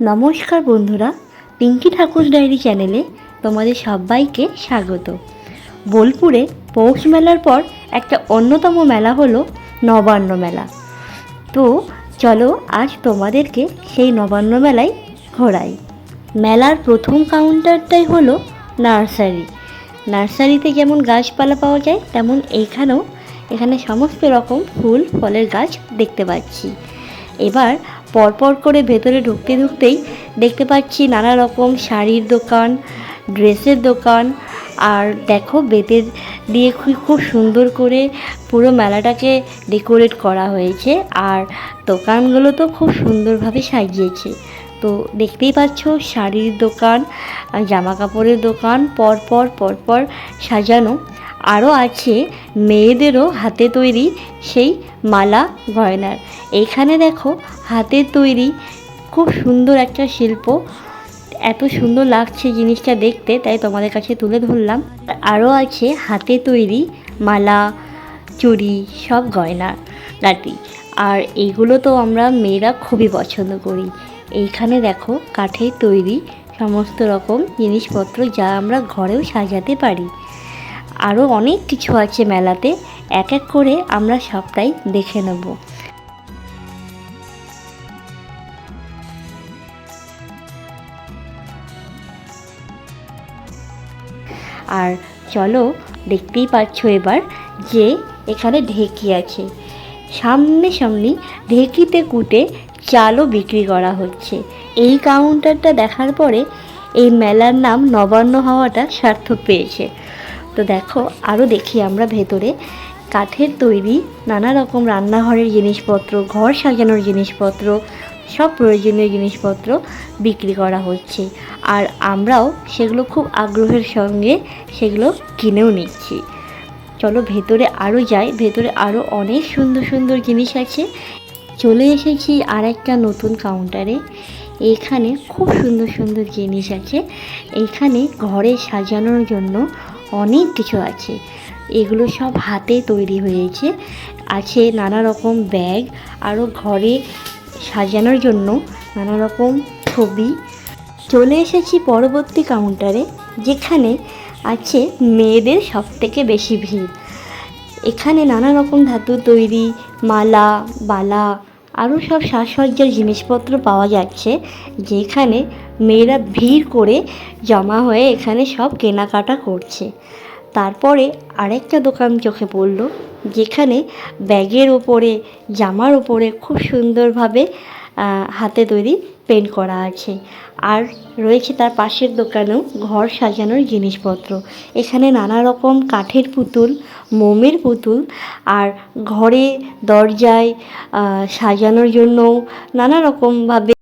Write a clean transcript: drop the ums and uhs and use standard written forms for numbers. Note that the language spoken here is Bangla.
নমস্কার বন্ধুরা, পিঙ্কি ঠাকুর ডায়েরি চ্যানেলে তোমাদের সবাইকে স্বাগত। বোলপুরে পৌষ মেলার পর একটা অন্যতম মেলা হলো নবান্ন মেলা। তো চলো আজ তোমাদেরকে সেই নবান্ন মেলায় ঘোরাই। মেলার প্রথম কাউন্টারটাই হলো নার্সারি। নার্সারিতে যেমন গাছপালা পাওয়া যায় তেমন এখানে সমস্ত রকম ফুল ফলের গাছ দেখতে পাচ্ছি। এবার পরপর করে ভেতরে ঢুকতেই দেখতে পাচ্ছি নানা রকম শাড়ির দোকান, ড্রেসের দোকান। আর দেখো বেতের দিয়ে খুব সুন্দর করে পুরো মেলাটাকে ডেকোরেট করা হয়েছে। আর দোকানগুলো তো খুব সুন্দরভাবে সাজিয়েছে। তো দেখতেই পাচ্ছ শাড়ির দোকান, জামা কাপড়ের দোকান পরপর সাজানো। আরও আছে মেয়েদেরও হাতে তৈরি সেই মালা গয়নার। এইখানে দেখো হাতের তৈরি খুব সুন্দর একটা শিল্প, এত সুন্দর লাগছে জিনিসটা দেখতে, তাই তোমাদের কাছে তুলে ধরলাম। আরও আছে হাতে তৈরি মালা, চুড়ি, সব গয়না গাটি। আর এইগুলো তো আমরা মেয়েরা খুবই পছন্দ করি। এইখানে দেখো কাঠের তৈরি সমস্ত রকম জিনিসপত্র, যা আমরা ঘরেও সাজাতে পারি। আরও অনেক কিছু আছে মেলাতে, এক এক করে আমরা সবটাই দেখে নেব। আর চলো, দেখতেই পাচ্ছ এবার যে এখানে ঢেঁকি আছে। সামনে ঢেঁকিতে কুটে চালও বিক্রি করা হচ্ছে। এই কাউন্টারটা দেখার পরে এই মেলার নাম নবান্ন হওয়াটা সার্থক পেয়েছে। তো দেখো আরও দেখি আমরা ভেতরে কাঠের তৈরি নানা রকম রান্নাঘরের জিনিসপত্র, ঘর সাজানোর জিনিসপত্র, সব প্রয়োজনীয় জিনিসপত্র বিক্রি করা হচ্ছে। আর আমরাও সেগুলো খুব আগ্রহের সঙ্গে সেগুলো কিনেও নিচ্ছি। চলো ভেতরে আরও যাই, ভেতরে আরও অনেক সুন্দর জিনিস আছে। চলে এসেছি আর একটা নতুন কাউন্টারে। এখানে খুব সুন্দর জিনিস আছে। এইখানে ঘরে সাজানোর জন্য অনেক কিছু আছে। এগুলো সব হাতে তৈরি হয়েছে। আছে নানা রকম ব্যাগ, আরও ঘরে সাজানোর জন্য নানা রকম ছবি। চলে এসেছি পরবর্তী কাউন্টারে, যেখানে আছে মেয়েদের সবথেকে বেশি ভিড়। এখানে নানা রকম ধাতুর তৈরি মালা, বালা, আরও সব সাজসজ্জার জিনিসপত্র পাওয়া যাচ্ছে, যেখানে মেয়েরা ভিড় করে জমা হয়ে এখানে সব কেনাকাটা করছে। তারপরে আরেকটা দোকান চোখে পড়ল, যেখানে ব্যাগের ওপরে, জামার ওপরে খুব সুন্দরভাবে হাতে তৈরি পেন্ট করা আছে। আর রয়েছে তার পাশের দোকানেও ঘর সাজানোর জিনিসপত্র। এখানে নানা রকম কাঠের পুতুল, মোমের পুতুল, আর ঘরে দরজায় সাজানোর জন্য নানা রকমভাবে